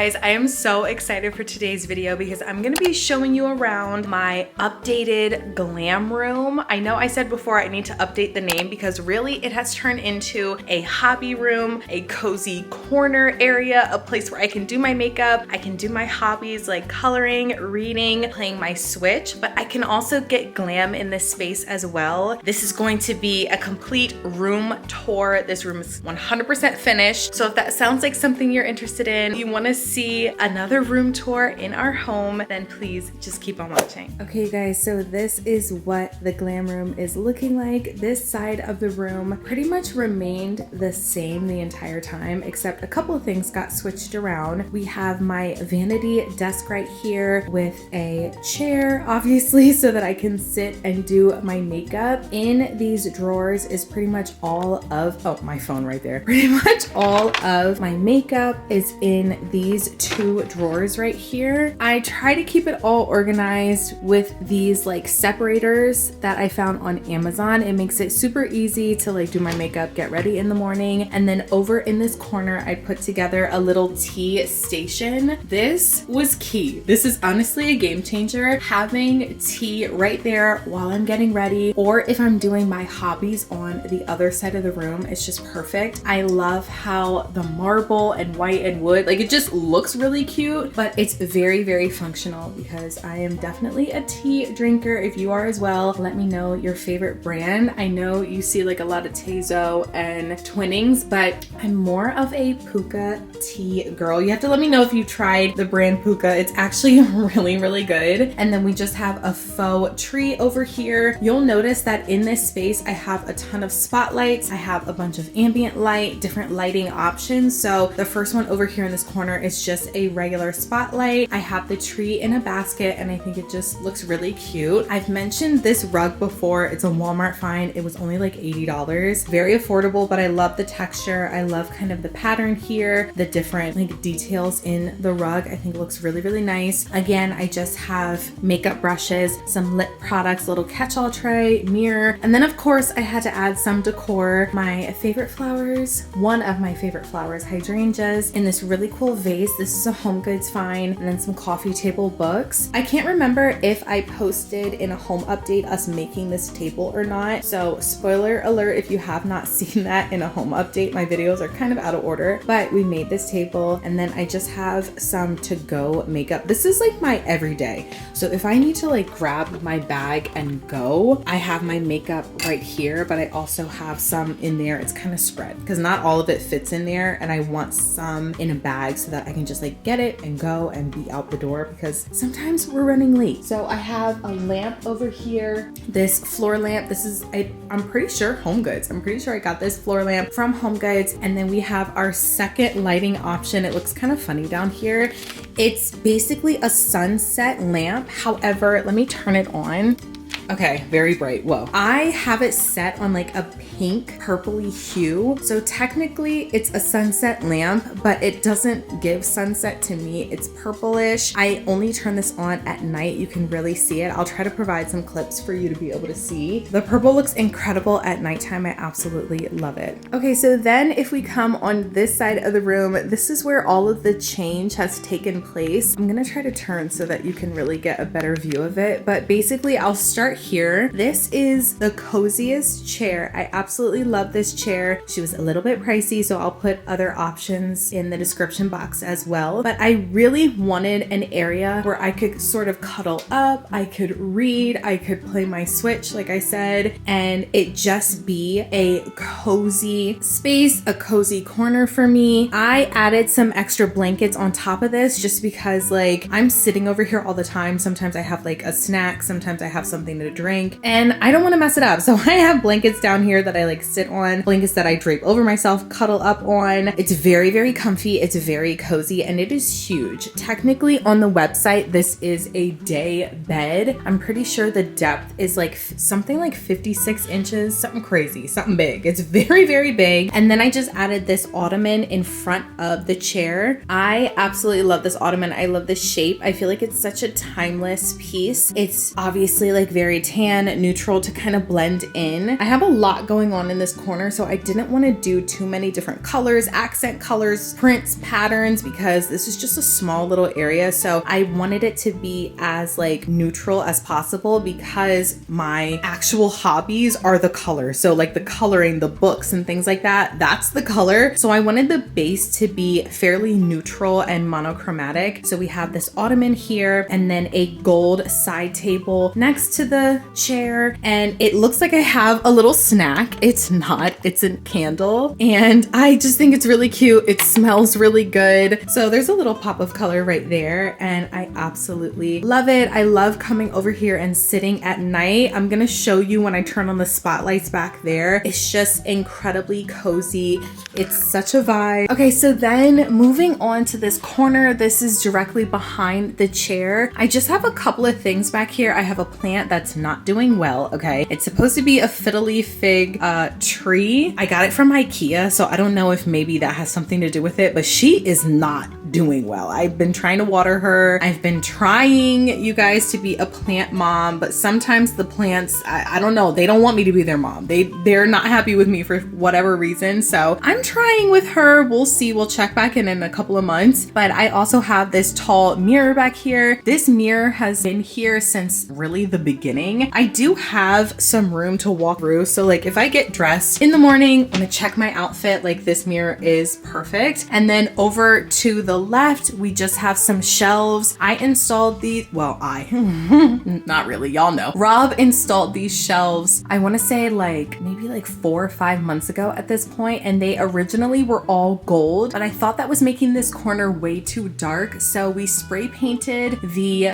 guys, I am so excited for today's video because I'm gonna be showing you around my updated glam room. I know I said before I need to update the name because really it has turned into a hobby room, a cozy corner area, a place where I can do my makeup, I can do my hobbies like coloring, reading, playing my Switch, but I can also get glam in this space as well. This is going to be a complete room tour. This room is 100% finished. So if that sounds like something you're interested in, you want to see another room tour in our home, then please just keep on watching. Okay guys, so this is what the glam room is looking like. This side of the room pretty much remained the same the entire time, except a couple of things got switched around. We have my vanity desk right here with a chair, obviously, so that I can sit and do my makeup. In these drawers is pretty much all of, oh, my phone right there. Pretty much all of my makeup is in these two drawers right here. I try to keep it all organized with these like separators that I found on Amazon. It makes it super easy to like do my makeup, get ready in the morning. And then over in this corner, I put together a little tea station. This was key. This is honestly a game changer. Having tea right there while I'm getting ready, or if I'm doing my hobbies on the other side of the room, it's just perfect. I love how the marble and white and wood, like it just looks really cute, but it's very, very functional because I am definitely a tea drinker. If you are as well, let me know your favorite brand. I know you see like a lot of Tezo and Twinings, but I'm more of a Puka tea girl. You have to let me know if you tried the brand Puka. It's actually really, really good. And then we just have a faux tree over here. You'll notice that in this space, I have a ton of spotlights. I have a bunch of ambient light, different lighting options. So the first one over here in this corner is just a regular spotlight. I have the tree in a basket and I think it just looks really cute. I've mentioned this rug before. It's a Walmart find. It was only like $80. Very affordable, but I love the texture. I love kind of the pattern here, the different like details in the rug. I think it looks really, really nice. Again, I just have makeup brushes, some lip products, a little catch-all tray, mirror, and then of course I had to add some decor. My favorite flowers, one of my favorite flowers, hydrangeas in this really cool vase. This is a Home Goods find, and then some coffee table books. I can't remember if I posted in a home update us making this table or not. So spoiler alert, if you have not seen that in a home update, my videos are kind of out of order, but we made this table. And then I just have some to-go makeup. This is like my everyday. So if I need to like grab my bag and go, I have my makeup right here, but I also have some in there. It's kind of spread because not all of it fits in there, and I want some in a bag so that I can just like get it and go and be out the door because sometimes we're running late. So I have a lamp over here, this floor lamp. This is, I'm pretty sure Home Goods. I'm pretty sure I got this floor lamp from Home Goods. And then we have our second lighting option. It looks kind of funny down here. It's basically a sunset lamp. However, let me turn it on. Okay, very bright. Whoa. I have it set on like a pink purpley hue. So technically it's a sunset lamp, but it doesn't give sunset to me. It's purplish. I only turn this on at night. You can really see it. I'll try to provide some clips for you to be able to see. The purple looks incredible at nighttime. I absolutely love it. Okay, so then if we come on this side of the room, this is where all of the change has taken place. I'm gonna try to turn so that you can really get a better view of it. But basically I'll start here. This is the coziest chair. I absolutely love this chair. She was a little bit pricey, so I'll put other options in the description box as well. But I really wanted an area where I could sort of cuddle up, I could read, I could play my Switch, like I said, and it just be a cozy space, a cozy corner for me. I added some extra blankets on top of this just because like I'm sitting over here all the time. Sometimes I have like a snack, sometimes I have something to drink, and I don't want to mess it up. So I have blankets down here that I like sit on, blankets that I drape over myself, cuddle up on. It's very, very comfy. It's very cozy, and it is huge. Technically on the website, this is a day bed. I'm pretty sure the depth is like something like 56 inches, something crazy, something big. It's very, very big. And then I just added this ottoman in front of the chair. I absolutely love this ottoman. I love the shape. I feel like it's such a timeless piece. It's obviously like very very tan neutral to kind of blend in. I have a lot going on in this corner, so I didn't want to do too many different colors, accent colors, prints, patterns, because this is just a small little area. So I wanted it to be as like neutral as possible, because my actual hobbies are the color. So like the coloring, the books and things like that, that's the color. So I wanted the base to be fairly neutral and monochromatic. So we have this ottoman here and then a gold side table next to the chair, and it looks like I have a little snack. It's not, it's a candle, and I just think it's really cute. It smells really good. So there's a little pop of color right there, and I absolutely love it. I love coming over here and sitting at night. I'm gonna show you when I turn on the spotlights back there. It's just incredibly cozy. It's such a vibe. Okay, so then moving on to this corner, this is directly behind the chair. I just have a couple of things back here. I have a plant that's not doing well, okay? It's supposed to be a fiddly fig tree. I got it from IKEA, so I don't know if maybe that has something to do with it, but she is not doing well. I've been trying to water her. I've been trying, you guys, to be a plant mom, but sometimes the plants, I don't know, they don't want me to be their mom. They're not happy with me for whatever reason. So I'm trying with her. We'll see. We'll check back in a couple of months. But I also have this tall mirror back here. This mirror has been here since really the beginning. I do have some room to walk through. So like if I get dressed in the morning, I'm gonna check my outfit, like this mirror is perfect. And then over to the left, we just have some shelves. I installed these, well, not really, y'all know. Rob installed these shelves, I wanna say maybe 4 or 5 months ago at this point, and they originally were all gold, but I thought that was making this corner way too dark. So we spray painted the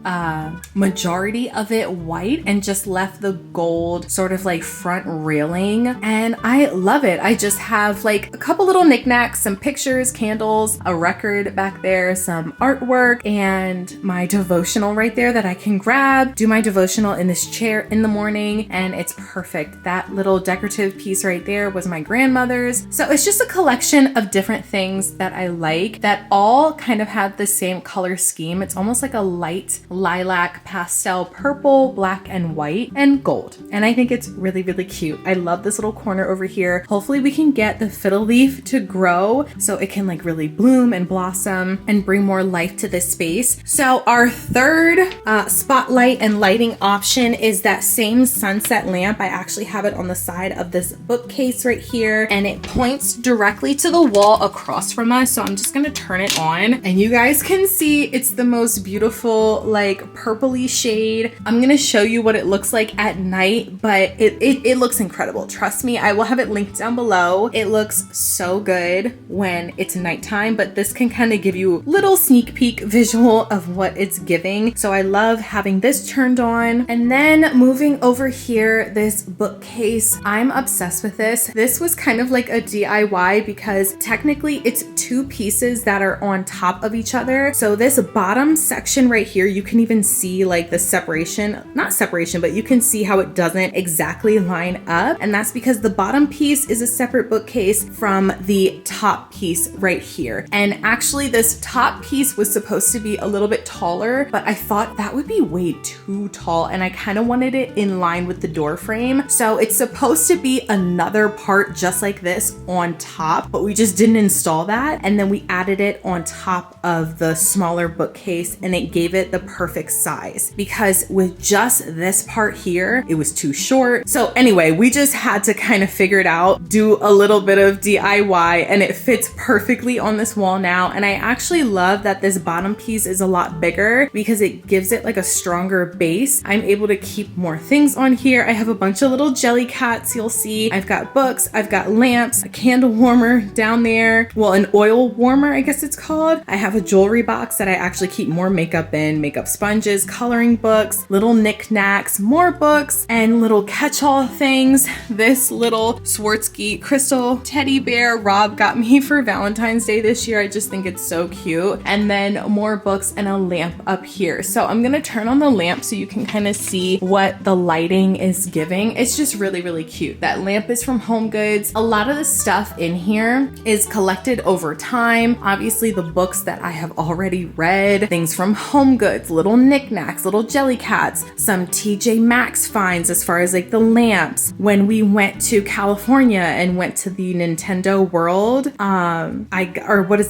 majority of it white and just left the gold sort of like front railing, and I love it. I just have like a couple little knickknacks, some pictures, candles, a record back there, some artwork, and my devotional right there that I can grab, do my devotional in this chair in the morning, and it's perfect. That little decorative piece right there was my grandmother's. So it's just a collection of different things that I like that all kind of have the same color scheme. It's almost like a light lilac, pastel, purple, black and white, and gold. And I think it's really, really cute. I love this little corner over here. Hopefully we can get the fiddle leaf to grow so it can like really bloom and blossom and bring more life to this space. So our third spotlight and lighting option is that same sunset lamp. I actually have it on the side of this bookcase right here, and it points directly to the wall across from us. So I'm just gonna turn it on and you guys can see it's the most beautiful like purpley shade. I'm gonna show you what it looks like at night, but it looks incredible. Trust me, I will have it linked down below. It looks so good when it's nighttime, but this can kind of give you little sneak peek visual of what it's giving. So I love having this turned on. And then moving over here, this bookcase, I'm obsessed with this. This was kind of like a DIY because technically it's two pieces that are on top of each other. So this bottom section right here, you can even see like the separation, not separation, but you can see how it doesn't exactly line up. And that's because the bottom piece is a separate bookcase from the top piece right here. And actually this top piece was supposed to be a little bit taller, but I thought that would be way too tall and I kind of wanted it in line with the door frame. So it's supposed to be another part just like this on top, but we just didn't install that. And then we added it on top of the smaller bookcase and it gave it the perfect size, because with just this part here, it was too short. So anyway, we just had to kind of figure it out, do a little bit of DIY, and it fits perfectly on this wall now. And I actually love that this bottom piece is a lot bigger because it gives it like a stronger base. I'm able to keep more things on here. I have a bunch of little jelly cats, you'll see. I've got books, I've got lamps, a candle warmer down there. Well, an oil warmer, I guess it's called. I have a jewelry box that I actually keep more makeup in, makeup sponges, coloring books, little knickknacks, more books, and little catch-all things. This little Swarovski crystal teddy bear Rob got me for Valentine's Day this year. I just think it's so so cute. And then more books and a lamp up here. So I'm gonna turn on the lamp so you can kind of see what the lighting is giving. It's just really, really cute. That lamp is from Home Goods. A lot of the stuff in here is collected over time. Obviously the books that I have already read, things from Home Goods, little knickknacks, little jelly cats, some TJ Maxx finds as far as like the lamps. When we went to California and went to the Nintendo World,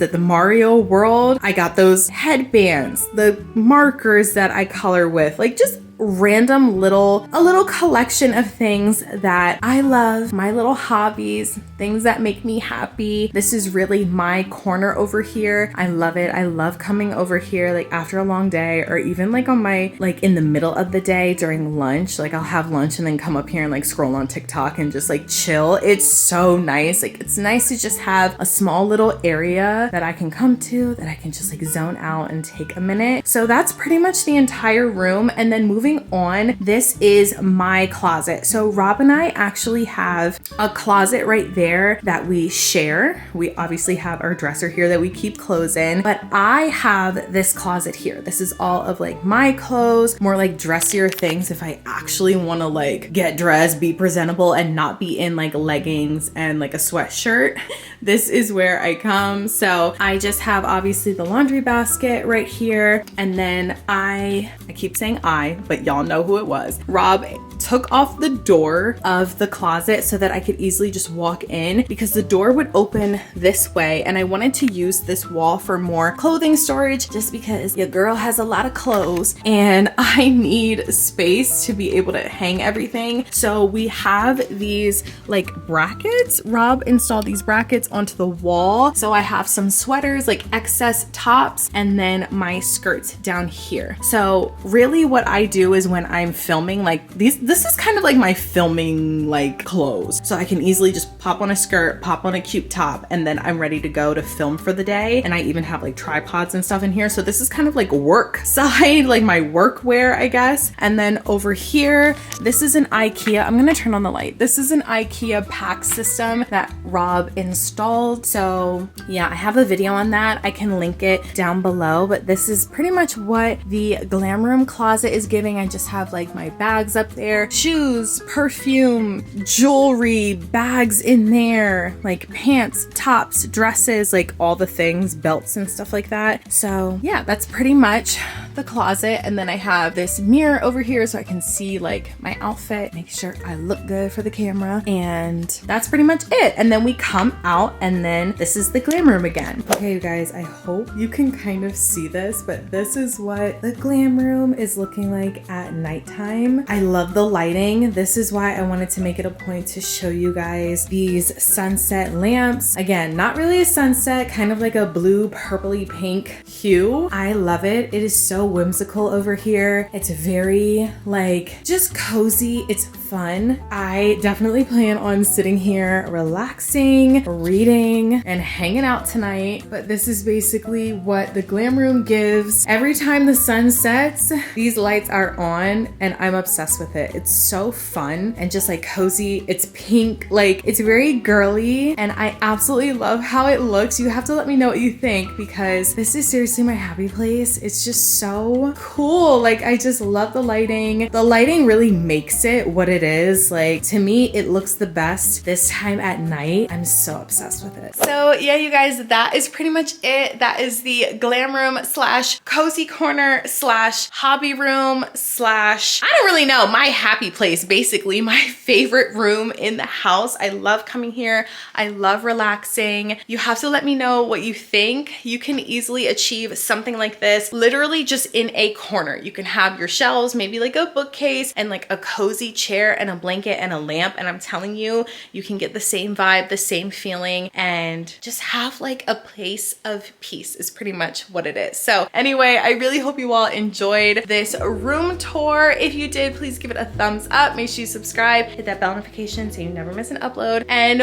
the Mario World, I got those headbands, the markers that I color with, like just random a little collection of things that I love, my little hobbies, things that make me happy. This is really my corner over here. I love it. I love coming over here like after a long day, or even like on my, like in the middle of the day during lunch. Like I'll have lunch and then come up here and like scroll on TikTok and just like chill. It's so nice. Like it's nice to just have a small little area that I can come to, that I can just like zone out and take a minute. So that's pretty much the entire room. And then moving on, this is my closet. So Rob and I actually have a closet right there that we share. We obviously have our dresser here that we keep clothes in, but I have this closet here. This is all of like my clothes, more like dressier things if I actually want to like get dressed, be presentable, and not be in like leggings and like a sweatshirt. This is where I come. So I just have obviously the laundry basket right here, and then I keep saying but y'all know who it was. Rob took off the door of the closet so that I could easily just walk in, because the door would open this way and I wanted to use this wall for more clothing storage, just because your girl has a lot of clothes and I need space to be able to hang everything. So we have these like brackets. Rob installed these brackets onto the wall. So I have some sweaters, like excess tops, and then my skirts down here. So really what I do is when I'm filming, like this is kind of like my filming like clothes. So I can easily just pop on a skirt, pop on a cute top, and then I'm ready to go to film for the day. And I even have like tripods and stuff in here. So this is kind of like work side, like my work wear, I guess. And then over here, this is an IKEA. I'm gonna turn on the light. This is an IKEA pack system that Rob installed. So yeah, I have a video on that. I can link it down below, but this is pretty much what the Glamroom closet is giving. I just have like my bags up there, shoes, perfume, jewelry, bags in there, like pants, tops, dresses, like all the things, belts and stuff like that. So yeah, that's pretty much the closet. And then I have this mirror over here so I can see like my outfit, make sure I look good for the camera. And that's pretty much it. And then we come out and then this is the glam room again. Okay, you guys, I hope you can kind of see this, but this is what the glam room is looking like at nighttime. I love the lighting. This is why I wanted to make it a point to show you guys these sunset lamps. Again, not really a sunset, kind of like a blue, purpley pink hue. I love it. It is so whimsical over here. It's very like just cozy. It's fun. I definitely plan on sitting here relaxing, reading, and hanging out tonight. But this is basically what the glam room gives. Every time the sun sets, these lights are on and I'm obsessed with it. It's so fun and just like cozy. It's pink, like it's very girly, and I absolutely love how it looks. You have to let me know what you think, because this is seriously my happy place. It's just so cool. Like I just love the lighting. The lighting really makes it what it is. Like to me, it looks the best this time at night. I'm so obsessed with it. So yeah, you guys, that is pretty much it. That is the glam room slash cozy corner slash hobby room slash, I don't really know, my happy place, basically my favorite room in the house. I love coming here. I love relaxing. You have to let me know what you think. You can easily achieve something like this literally just in a corner. You can have your shelves, maybe like a bookcase and like a cozy chair and a blanket and a lamp. And I'm telling you, you can get the same vibe, the same feeling, and just have like a place of peace is pretty much what it is. So anyway, I really hope you all enjoyed this room tour. If you did, please give it a thumbs up. Make sure you subscribe, hit that bell notification so you never miss an upload. And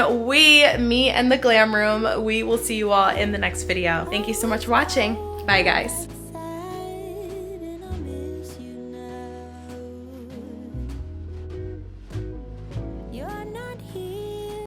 me and the glam room, we will see you all in the next video. Thank you so much for watching. Bye guys.